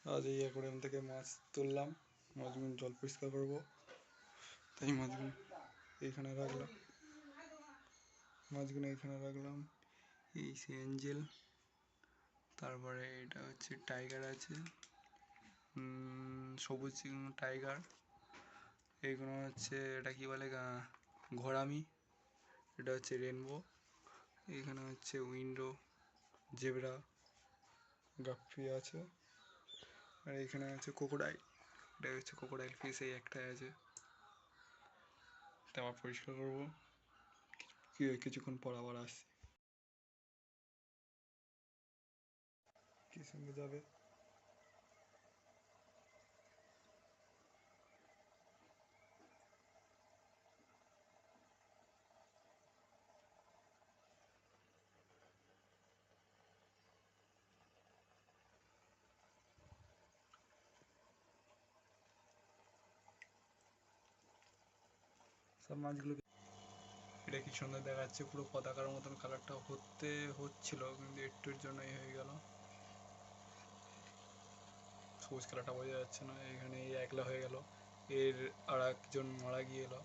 আজ এই অ্যাকোয়ারিয়াম থেকে মাছ তুললাম, মাছগুলো জল পরিষ্কার করবো, তাই মাছগুলো এখানে রাখলাম। এই সে অ্যাঞ্জেল, তারপরে এটা হচ্ছে টাইগার আছে, সবুজ টাইগার, এইগুলো হচ্ছে এটা কি বলে ঘোড়ামি, এটা হচ্ছে রেনবো, এখানে হচ্ছে উইন্ডো, জেব্রা, গাপ্পি আছে, আর এখানে আছে ক্রোকোডাইল, এটা হচ্ছে ক্রোকোডাইল ফিশ, এই একটাই আছে। তা আবার পরিষ্কার করবো, কিছুক্ষণ পর আবার আসছি। কি সঙ্গে যাবে? সব মাছগুলো এটা কি সুন্দর দেখাচ্ছে, পুরো পতাকার মতন কালারটা হচ্ছিল, কিন্তু একটুর জন্যই হয়ে গেল, সবুজ কালারটা বোঝা যাচ্ছে না। এখানে একলা হয়ে গেল, এর আর একজন মারা গিয়ে এলো।